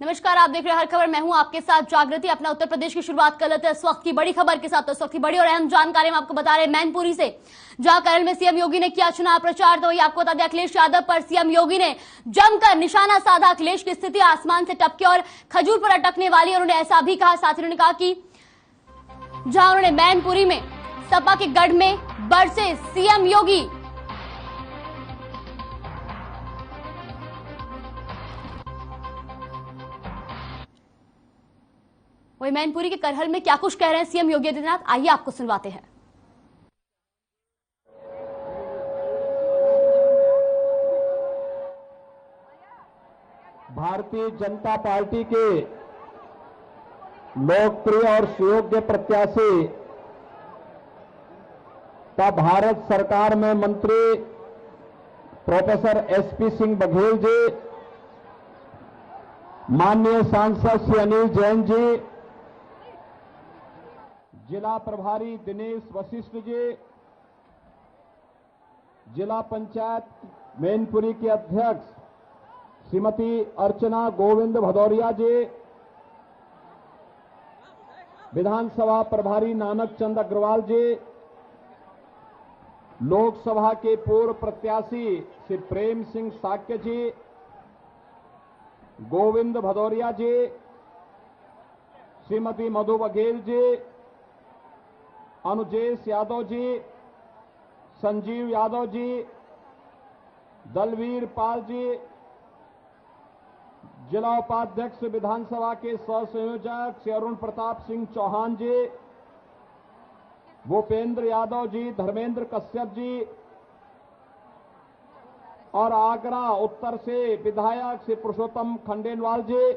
नमस्कार, आप देख रहे हैं हर खबर। मैं हूं आपके साथ जागृति। अपना उत्तर प्रदेश की शुरुआत कर लेते हैं इस वक्त की बड़ी खबर के साथ। तो इस वक्त की बड़ी और अहम जानकारी हम आपको बता रहे हैं मैनपुरी से, जहां करल में सीएम योगी ने किया चुनाव प्रचार। तो वही आपको बता दें, अखिलेश यादव पर सीएम योगी ने जमकर निशाना साधा। अखिलेश की स्थिति आसमान से टपके और खजूर पर अटकने वाली है, उन्होंने ऐसा भी कहा। साथ ही उन्होंने कहा कि जहां उन्होंने मैनपुरी में सपा के गढ़ में बरसे सीएम योगी। वही मैनपुरी के करहल में क्या कुछ कह रहे हैं सीएम योगी आदित्यनाथ, आइए आपको सुनवाते हैं। भारतीय जनता पार्टी के लोकप्रिय और सुयोग्य प्रत्याशी का भारत सरकार में मंत्री प्रोफेसर एसपी सिंह बघेल जी, माननीय सांसद श्री अनिल जैन जी, जिला प्रभारी दिनेश वशिष्ठ जी, जिला पंचायत मैनपुरी के अध्यक्ष श्रीमती अर्चना गोविंद भदौरिया जी, विधानसभा प्रभारी नानक चंद अग्रवाल जी, लोकसभा के पूर्व प्रत्याशी श्री प्रेम सिंह साक्य जी, गोविंद भदौरिया जी, श्रीमती मधु बघेल जी, अनुजेश यादव जी, संजीव यादव जी, दलवीर पाल जी, जिला उपाध्यक्ष विधानसभा के सह संयोजक श्री अरुण प्रताप सिंह चौहान जी, भूपेंद्र यादव जी, धर्मेंद्र कश्यप जी, और आगरा उत्तर से विधायक श्री पुरुषोत्तम खंडेलवाल जी,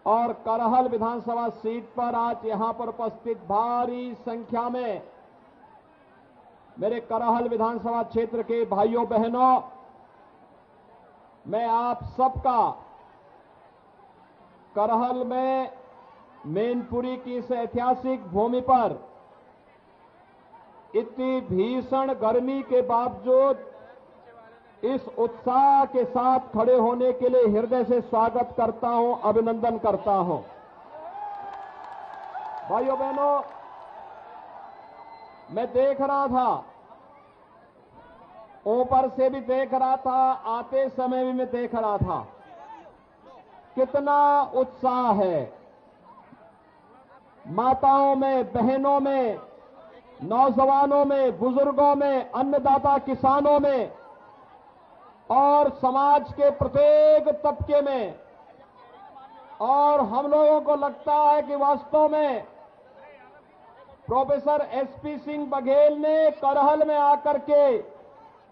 और करहल विधानसभा सीट पर आज यहां पर उपस्थित भारी संख्या में मेरे करहल विधानसभा क्षेत्र के भाइयों बहनों, मैं आप सबका करहल में मैनपुरी की इस ऐतिहासिक भूमि पर इतनी भीषण गर्मी के बावजूद इस उत्साह के साथ खड़े होने के लिए हृदय से स्वागत करता हूं, अभिनंदन करता हूं। भाइयों बहनों, मैं देख रहा था, ऊपर से भी देख रहा था, आते समय भी मैं देख रहा था, कितना उत्साह है माताओं में, बहनों में, नौजवानों में, बुजुर्गों में, अन्नदाता किसानों में और समाज के प्रत्येक तबके में। और हम लोगों को लगता है कि वास्तव में प्रोफेसर एसपी सिंह बघेल ने करहल में आकर के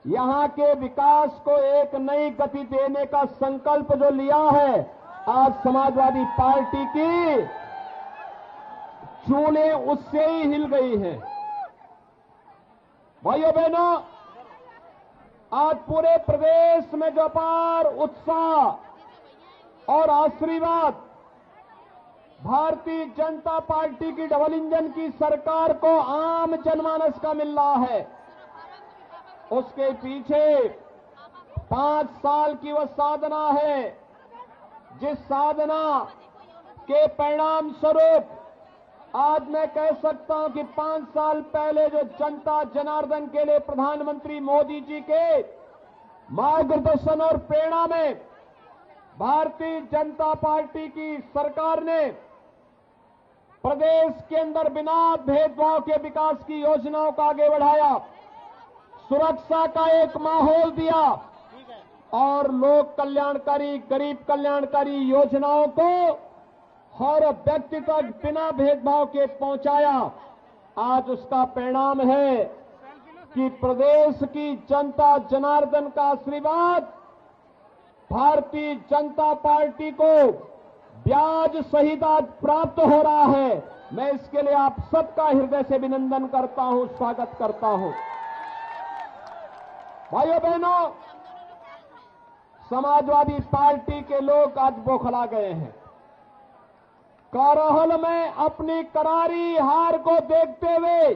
यहां के विकास को एक नई गति देने का संकल्प जो लिया है, आज समाजवादी पार्टी की चूड़ें उससे ही हिल गई हैं। भाइयों बहनों, आज पूरे प्रदेश में जो अपार उत्साह और आशीर्वाद भारतीय जनता पार्टी की डबल इंजन की सरकार को आम जनमानस का मिल रहा है, उसके पीछे 5 साल की वह साधना है, जिस साधना के परिणाम स्वरूप आज मैं कह सकता हूं कि 5 साल पहले जो जनता जनार्दन के लिए प्रधानमंत्री मोदी जी के मार्गदर्शन और प्रेरणा में भारतीय जनता पार्टी की सरकार ने प्रदेश के अंदर बिना भेदभाव के विकास की योजनाओं को आगे बढ़ाया, सुरक्षा का एक माहौल दिया और लोक कल्याणकारी, गरीब कल्याणकारी योजनाओं को हर व्यक्ति तक बिना भेदभाव के पहुंचाया। आज उसका परिणाम है कि प्रदेश की जनता जनार्दन का आशीर्वाद भारतीय जनता पार्टी को ब्याज सहित आज प्राप्त हो रहा है। मैं इसके लिए आप सबका हृदय से अभिनंदन करता हूं, स्वागत करता हूं। भाइयों बहनों, समाजवादी पार्टी के लोग आज बौखला गए हैं। करहल में अपनी करारी हार को देखते हुए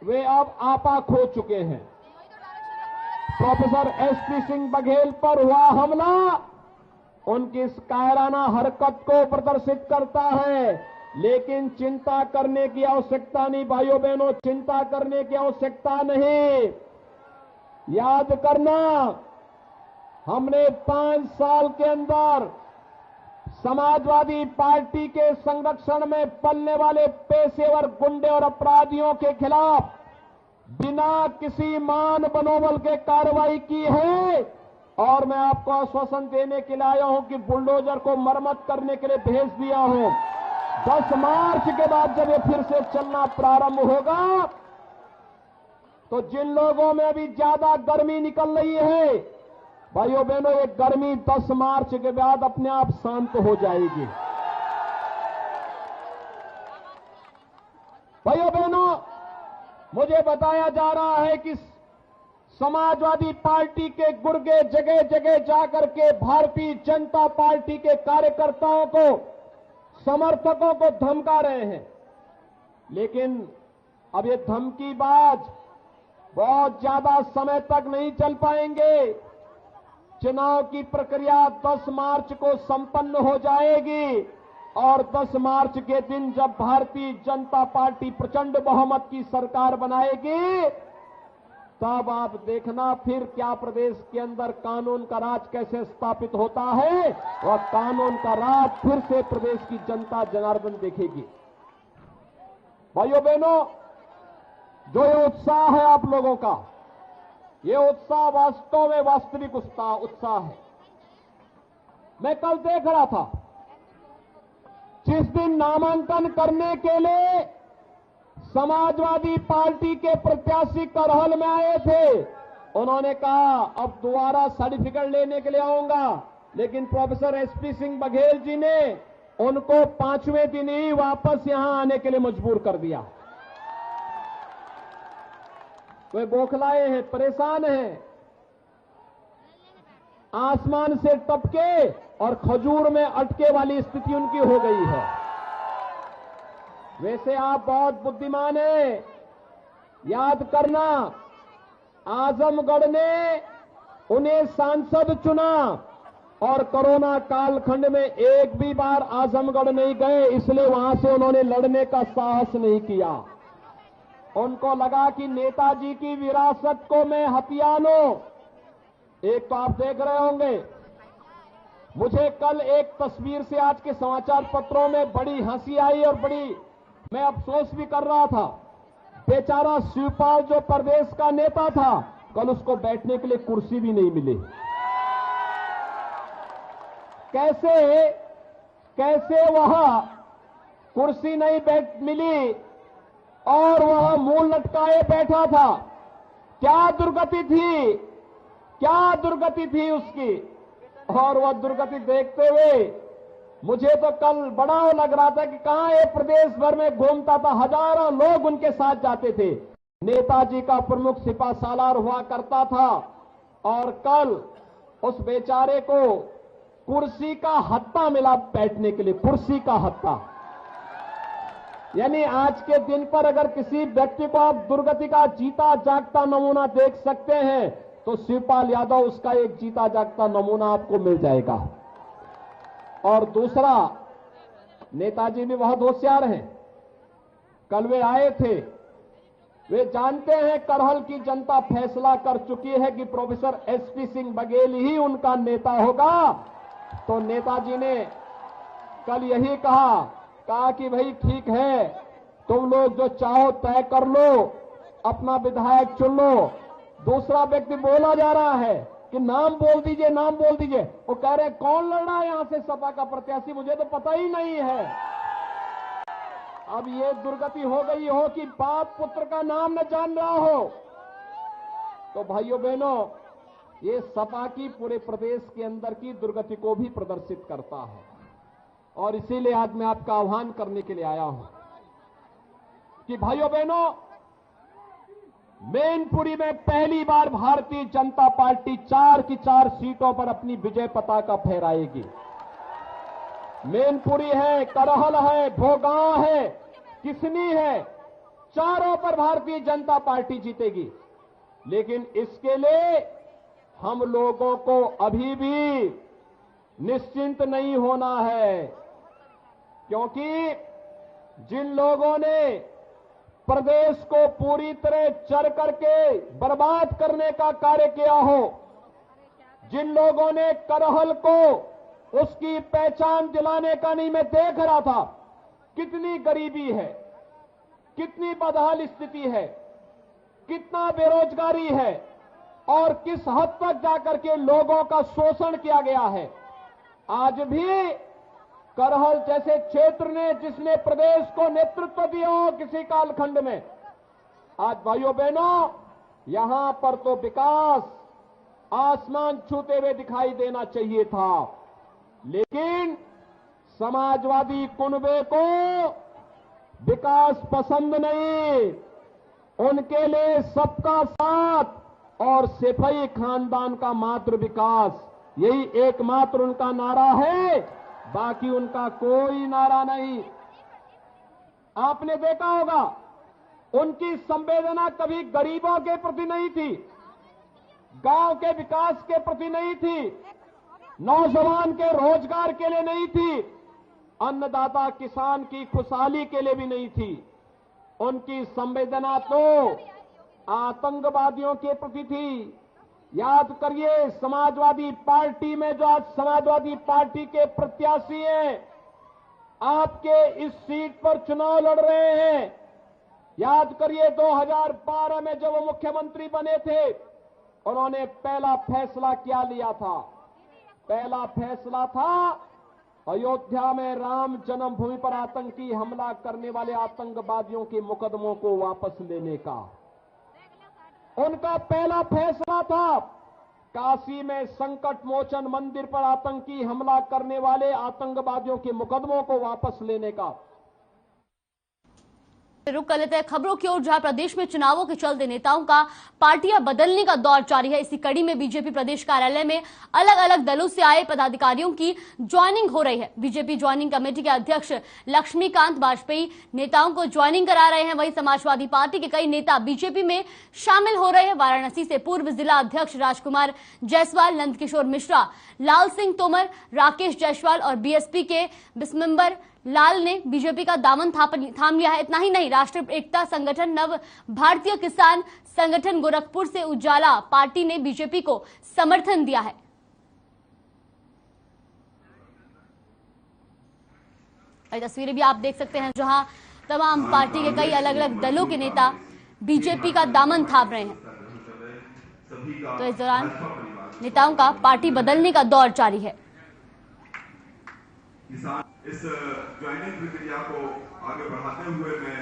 वे अब आपा खो चुके हैं। प्रोफेसर एसपी सिंह बघेल पर हुआ हमला उनकी इस कायराना हरकत को प्रदर्शित करता है। लेकिन चिंता करने की आवश्यकता नहीं भाइयों बहनों, चिंता करने की आवश्यकता नहीं। याद करना, हमने 5 साल के अंदर समाजवादी पार्टी के संरक्षण में पलने वाले पेशेवर गुंडे और अपराधियों के खिलाफ बिना किसी मान बनोबल के कार्रवाई की है। और मैं आपको आश्वासन देने के लिए आया हूं कि बुलडोजर को मरम्मत करने के लिए भेज दिया हूं। 10 मार्च के बाद जब ये फिर से चलना प्रारंभ होगा, तो जिन लोगों में अभी ज्यादा गर्मी निकल रही है, भाइयों बहनों, ये गर्मी 10 मार्च के बाद अपने आप शांत हो जाएगी। भाइयों बहनों, मुझे बताया जा रहा है कि समाजवादी पार्टी के गुर्गे जगह जगह जाकर के भारतीय जनता पार्टी के कार्यकर्ताओं को, समर्थकों को धमका रहे हैं। लेकिन अब ये धमकीबाज बहुत ज्यादा समय तक नहीं चल पाएंगे। चुनाव की प्रक्रिया 10 मार्च को संपन्न हो जाएगी और 10 मार्च के दिन जब भारतीय जनता पार्टी प्रचंड बहुमत की सरकार बनाएगी, तब आप देखना फिर क्या प्रदेश के अंदर कानून का राज कैसे स्थापित होता है और कानून का राज फिर से प्रदेश की जनता जनार्दन देखेगी। भाइयों बहनों, जो ये उत्साह है आप लोगों का, ये उत्साह वास्तव में वास्तविक उत्साह है। मैं कल देख रहा था, जिस दिन नामांकन करने के लिए समाजवादी पार्टी के प्रत्याशी करहल में आए थे, उन्होंने कहा अब दोबारा सर्टिफिकेट लेने के लिए आऊंगा। लेकिन प्रोफेसर एसपी सिंह बघेल जी ने उनको 5वें दिन ही वापस यहां आने के लिए मजबूर कर दिया। वे बौखलाए हैं, परेशान हैं, आसमान से टपके और खजूर में अटके वाली स्थिति उनकी हो गई है। वैसे आप बहुत बुद्धिमान हैं। याद करना, आजमगढ़ ने उन्हें सांसद चुना और कोरोना कालखंड में एक भी बार आजमगढ़ नहीं गए, इसलिए वहां से उन्होंने लड़ने का साहस नहीं किया। उनको लगा कि नेताजी की विरासत को मैं हथिया लूं। एक तो आप देख रहे होंगे, मुझे कल एक तस्वीर से आज के समाचार पत्रों में बड़ी हंसी आई और बड़ी मैं अफसोस भी कर रहा था। बेचारा शिवपाल जो प्रदेश का नेता था, कल उसको बैठने के लिए कुर्सी भी नहीं मिली। कैसे वह कुर्सी नहीं मिली और वह मुंह लटकाए बैठा था। क्या दुर्गति थी उसकी। और वह दुर्गति देखते हुए मुझे तो कल बड़ा लग रहा था कि कहां ये प्रदेश भर में घूमता था, हजारों लोग उनके साथ जाते थे। नेताजी का प्रमुख सिपा सालार हुआ करता था और कल उस बेचारे को कुर्सी का हत्ता मिला बैठने के लिए, कुर्सी का हत्ता। यानी आज के दिन पर अगर किसी व्यक्ति को आप दुर्गति का जीता जागता नमूना देख सकते हैं, तो शिवपाल यादव उसका एक जीता जागता नमूना आपको मिल जाएगा। और दूसरा, नेताजी भी बहुत होशियार हैं। कल वे आए थे, वे जानते हैं करहल की जनता फैसला कर चुकी है कि प्रोफेसर एसपी सिंह बघेल ही उनका नेता होगा। तो नेताजी ने कल यही कहा कि भाई ठीक है, तुम लोग जो चाहो तय कर लो, अपना विधायक चुन लो। दूसरा व्यक्ति बोला जा रहा है कि नाम बोल दीजिए, नाम बोल दीजिए। वो कह रहे कौन लड़ रहा है यहां से सपा का प्रत्याशी, मुझे तो पता ही नहीं है। अब ये दुर्गति हो गई हो कि बाप पुत्र का नाम न जान रहा हो। तो भाइयों बहनों, ये सपा की पूरे प्रदेश के अंदर की दुर्गति को भी प्रदर्शित करता है। और इसीलिए आज मैं आपका आह्वान करने के लिए आया हूं कि भाइयों बहनों, मैनपुरी में पहली बार भारतीय जनता पार्टी 4 की 4 सीटों पर अपनी विजय पताका फहराएगी। मैनपुरी है, करहल है, भोगांव है, किसनी है, चारों पर भारतीय जनता पार्टी जीतेगी। लेकिन इसके लिए हम लोगों को अभी भी निश्चिंत नहीं होना है, क्योंकि जिन लोगों ने प्रदेश को पूरी तरह चर करके बर्बाद करने का कार्य किया हो, जिन लोगों ने करहल को उसकी पहचान दिलाने का नहीं, मैं देख रहा था कितनी गरीबी है, कितनी बदहाल स्थिति है, कितना बेरोजगारी है और किस हद तक जाकर के लोगों का शोषण किया गया है। आज भी करहल जैसे क्षेत्र ने, जिसने प्रदेश को नेतृत्व दिया हो किसी कालखंड में, आज भाइयों बहनों यहां पर तो विकास आसमान छूते हुए दिखाई देना चाहिए था, लेकिन समाजवादी कुनबे को विकास पसंद नहीं। उनके लिए सबका साथ और सिपाही खानदान का मात्र विकास, यही एकमात्र उनका नारा है, बाकी उनका कोई नारा नहीं। आपने देखा होगा उनकी संवेदना कभी गरीबों के प्रति नहीं थी, गांव के विकास के प्रति नहीं थी, नौजवान के रोजगार के लिए नहीं थी, अन्नदाता किसान की खुशहाली के लिए भी नहीं थी। उनकी संवेदना तो आतंकवादियों के प्रति थी। याद करिए, समाजवादी पार्टी में जो आज समाजवादी पार्टी के प्रत्याशी हैं, आपके इस सीट पर चुनाव लड़ रहे हैं, याद करिए 2012 में जब वो मुख्यमंत्री बने थे, उन्होंने पहला फैसला क्या लिया था? पहला फैसला था अयोध्या में राम जन्मभूमि पर आतंकी हमला करने वाले आतंकवादियों के मुकदमों को वापस लेने का। उनका पहला फैसला था काशी में संकट मोचन मंदिर पर आतंकी हमला करने वाले आतंकवादियों के मुकदमों को वापस लेने का। रुक कर लेते हैं खबरों की ओर, जहां प्रदेश में चुनावों के चलते नेताओं का पार्टियां बदलने का दौर जारी है। इसी कड़ी में बीजेपी प्रदेश कार्यालय में अलग अलग दलों से आए पदाधिकारियों की ज्वाइनिंग हो रही है। बीजेपी ज्वाइनिंग कमेटी के अध्यक्ष लक्ष्मीकांत वाजपेयी नेताओं को ज्वाइनिंग करा रहे हैं। वहीं समाजवादी पार्टी के कई नेता बीजेपी में शामिल हो रहे हैं। वाराणसी से पूर्व जिला अध्यक्ष राजकुमार जायसवाल, नंदकिशोर मिश्रा, लाल सिंह तोमर, राकेश जायसवाल और बीएसपी के बिस्मिंबर लाल ने बीजेपी का दामन थाम लिया है। इतना ही नहीं, राष्ट्रीय एकता संगठन, नव भारतीय किसान संगठन गोरखपुर से उजाला पार्टी ने बीजेपी को समर्थन दिया है। ये तस्वीरें भी आप देख सकते हैं, जहां तमाम पार्टी के कई अलग अलग दलों के नेता बीजेपी का दामन थाम रहे हैं। तो इस दौरान नेताओं का पार्टी बदलने का दौर जारी है। इस ज्वाइनिंग प्रक्रिया को आगे बढ़ाते हुए मैं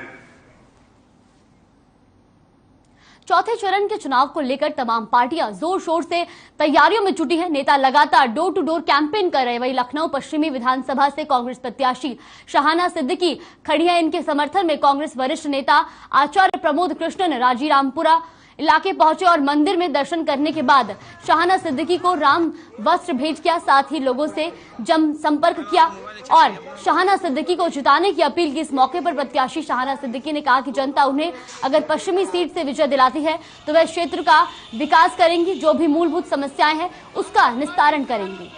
चौथे चरण के चुनाव को लेकर तमाम पार्टियां जोर शोर से तैयारियों में जुटी है। नेता लगातार डोर टू डोर कैंपेन कर रहे हैं। वहीं लखनऊ पश्चिमी विधानसभा से कांग्रेस प्रत्याशी शाहाना सिद्दीकी खड़ी है। इनके समर्थन में कांग्रेस वरिष्ठ नेता आचार्य प्रमोद कृष्णन राजीरामपुरा इलाके पहुंचे और मंदिर में दर्शन करने के बाद शाहाना सिद्दीकी को राम वस्त्र भेंट किया। साथ ही लोगों से जम संपर्क किया और शाहाना सिद्दीकी को जिताने की अपील की। इस मौके पर प्रत्याशी शाहाना सिद्दीकी ने कहा कि जनता उन्हें अगर पश्चिमी सीट से विजय दिलाती है तो वह क्षेत्र का विकास करेंगी, जो भी मूलभूत समस्याएं हैं उसका निस्तारण करेंगी।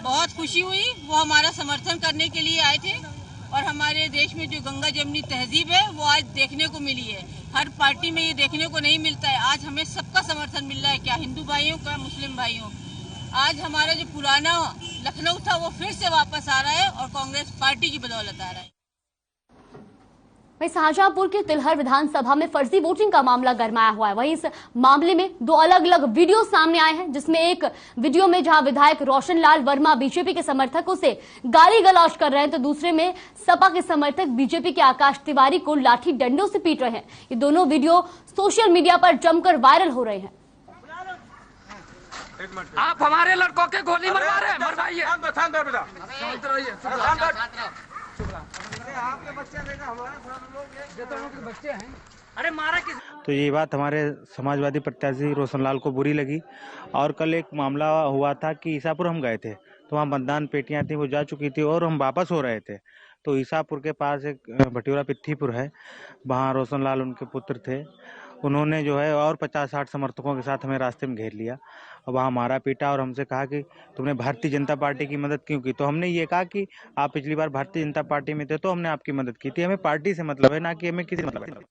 बहुत खुशी हुई, वो हमारा समर्थन करने के लिए आए थे और हमारे देश में जो गंगा जमनी तहजीब है वो आज देखने को मिली है। हर पार्टी में ये देखने को नहीं मिलता है। आज हमें सबका समर्थन मिल रहा है, क्या हिंदू भाइयों का, मुस्लिम भाइयों। आज हमारा जो पुराना लखनऊ था वो फिर से वापस आ रहा है और कांग्रेस पार्टी की बदौलत आ रहा है। वहीं शाहजहांपुर के तिलहर विधानसभा में फर्जी वोटिंग का मामला गरमाया हुआ है। वहीं इस मामले में दो अलग अलग वीडियो सामने आए हैं, जिसमें एक वीडियो में जहां विधायक रोशन लाल वर्मा बीजेपी के समर्थकों से गाली गलौज कर रहे हैं, तो दूसरे में सपा के समर्थक बीजेपी के आकाश तिवारी को लाठी डंडों से पीट रहे हैं। ये दोनों वीडियो सोशल मीडिया पर जमकर वायरल हो रहे हैं। आप हमारे लड़कों के गोली मरवा रहे हैं, मरवाइए। आपके बच्चे देखा, हमारे बच्चे हैं। अरे मारा किस? तो ये बात हमारे समाजवादी प्रत्याशी रोशन लाल को बुरी लगी। और कल एक मामला हुआ था कि ईसापुर हम गए थे, तो वहाँ मतदान पेटियां थी, वो जा चुकी थी और हम वापस हो रहे थे। तो ईसापुर के पास एक भटियोरा पित्थीपुर है, वहाँ रोशन लाल उनके पुत्र थे, उन्होंने जो है और 50-60 समर्थकों के साथ हमें रास्ते में घेर लिया और वहाँ मारा पीटा और हमसे कहा कि तुमने भारतीय जनता पार्टी की मदद क्यों की। तो हमने ये कहा कि आप पिछली बार भारतीय जनता पार्टी में थे तो हमने आपकी मदद की थी, हमें पार्टी से मतलब है, ना कि हमें किसी से मतलब है।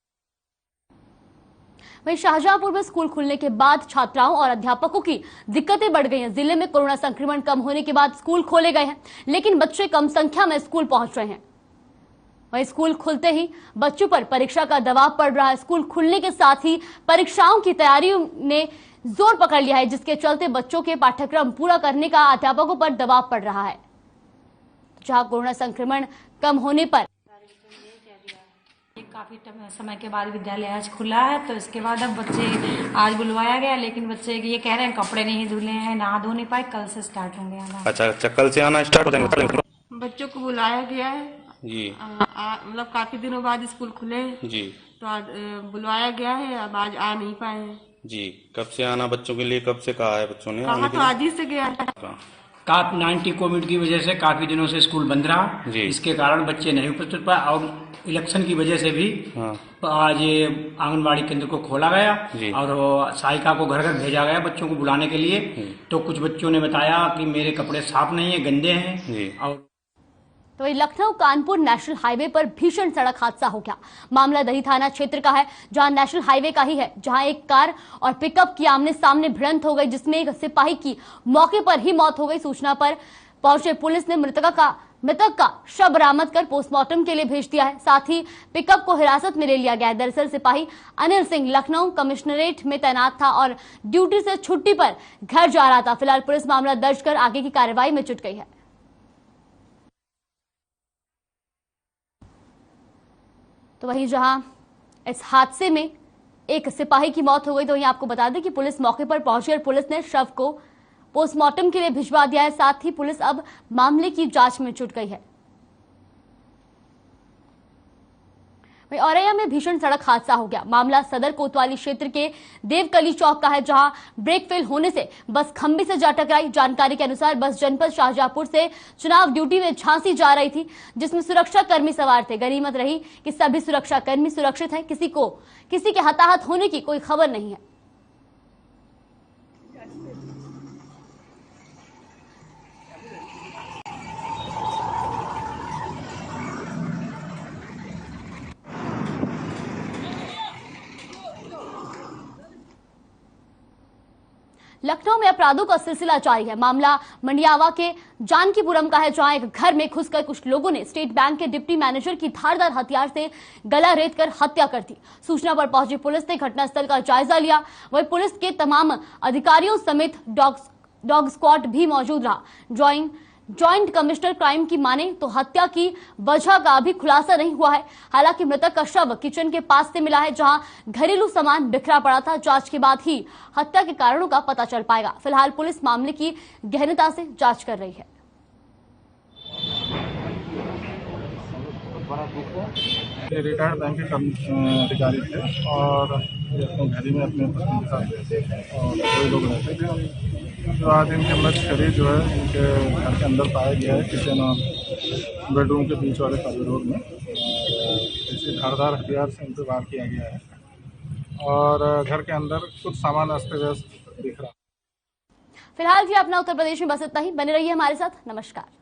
वहीं शाहजहांपुर में स्कूल खुलने के बाद छात्राओं और अध्यापकों की दिक्कतें बढ़ गई हैं। जिले में कोरोना संक्रमण कम होने के बाद स्कूल खोले गए हैं, लेकिन बच्चे कम संख्या में स्कूल पहुंच रहे हैं। वहीं स्कूल खुलते ही बच्चों पर परीक्षा का दबाव पड़ रहा है। स्कूल खुलने के साथ ही परीक्षाओं की तैयारियों ने जोर पकड़ लिया है, जिसके चलते बच्चों के पाठ्यक्रम पूरा करने का अध्यापकों पर दबाव पड़ रहा है। जहां कोरोना संक्रमण कम होने पर काफी समय के बाद विद्यालय आज खुला है, तो इसके बाद अब बच्चे आज बुलवाया गया, लेकिन बच्चे ये कह रहे हैं कपड़े नहीं धुले हैं, नहा धो नहीं पाए, कल से स्टार्ट होंगे आना। अच्छा, कल से आना स्टार्ट हो जाएंगे। बच्चों को बुलाया गया है जी, मतलब काफी दिनों बाद स्कूल खुले जी, तो आज बुलवाया गया है, अब आज आ नहीं पाए जी। कब से आना बच्चों के लिए, कब से कहा है बच्चों ने? कहा तो आज ही से गया है। काफी 90 कोविड की वजह से काफी दिनों से स्कूल बंद रहा, इसके कारण बच्चे नहीं उपस्थित पाए और इलेक्शन की वजह से भी आज ये आंगनबाड़ी केंद्र को खोला गया और सहायिका को घर घर भेजा गया बच्चों को बुलाने के लिए। तो कुछ बच्चों ने बताया कि मेरे कपड़े साफ नहीं है, गंदे हैं। और तो वही लखनऊ कानपुर नेशनल हाईवे पर भीषण सड़क हादसा हो गया। मामला दही थाना क्षेत्र का है, जहां नेशनल हाईवे का ही है, जहां एक कार और पिकअप की आमने सामने भिड़ंत हो गई, जिसमें एक सिपाही की मौके पर ही मौत हो गई। सूचना पर पहुंचे पुलिस ने मृतक का शव बरामद कर पोस्टमार्टम के लिए भेज दिया है। साथ ही पिकअप को हिरासत में ले लिया गया है। दरअसल सिपाही अनिल सिंह लखनऊ कमिश्नरेट में तैनात था और ड्यूटी से छुट्टी पर घर जा रहा था। फिलहाल पुलिस मामला दर्ज कर आगे की कार्रवाई में जुट गई है। तो वहीं जहां इस हादसे में एक सिपाही की मौत हो गई, तो वहीं आपको बता दें कि पुलिस मौके पर पहुंची और पुलिस ने शव को पोस्टमार्टम के लिए भिजवा दिया है। साथ ही पुलिस अब मामले की जांच में जुट गई है। वहीं औरैया में भीषण सड़क हादसा हो गया। मामला सदर कोतवाली क्षेत्र के देवकली चौक का है, जहां ब्रेक फेल होने से बस खंबे से जा टकराई। जानकारी के अनुसार बस जनपद शाहजहांपुर से चुनाव ड्यूटी में झांसी जा रही थी, जिसमें सुरक्षा कर्मी सवार थे। गनीमत रही कि सभी सुरक्षा कर्मी सुरक्षित हैं, किसी के हताहत होने की कोई खबर नहीं है। लखनऊ में अपराधों का सिलसिला जारी है। मामला मंडियावा के जानकीपुरम का है, जहां एक घर में घुसकर कुछ लोगों ने स्टेट बैंक के डिप्टी मैनेजर की धारदार हथियार से गला रेत कर हत्या कर दी। सूचना पर पहुंची पुलिस ने घटनास्थल का जायजा लिया। वहीं पुलिस के तमाम अधिकारियों समेत डॉग स्क्वाड भी मौजूद रहा। ज्वाइंट कमिश्नर क्राइम की माने तो हत्या की वजह का अभी खुलासा नहीं हुआ है। हालांकि मृतक का शव किचन के पास से मिला है, जहां घरेलू सामान बिखरा पड़ा था। जांच के बाद ही हत्या के कारणों का पता चल पाएगा। फिलहाल पुलिस मामले की गहनता से जांच कर रही है। ये रिटायर्ड बैंक के अधिकारी थे और अपने घर में अपने पत्नी के साथ और कोई लोग रहते थे। तो आज इनके मृत शरीर जो है इनके घर के अंदर पाया गया है, किचन और बेडरूम के बीच वाले कॉरिडोर में। इसी धारदार हथियार से इन पर वार किया गया है और घर के अंदर कुछ सामान अस्त व्यस्त दिख रहा है। फिलहाल जी अपना उत्तर प्रदेश में बस इतना ही। बने रहिए हमारे साथ। नमस्कार।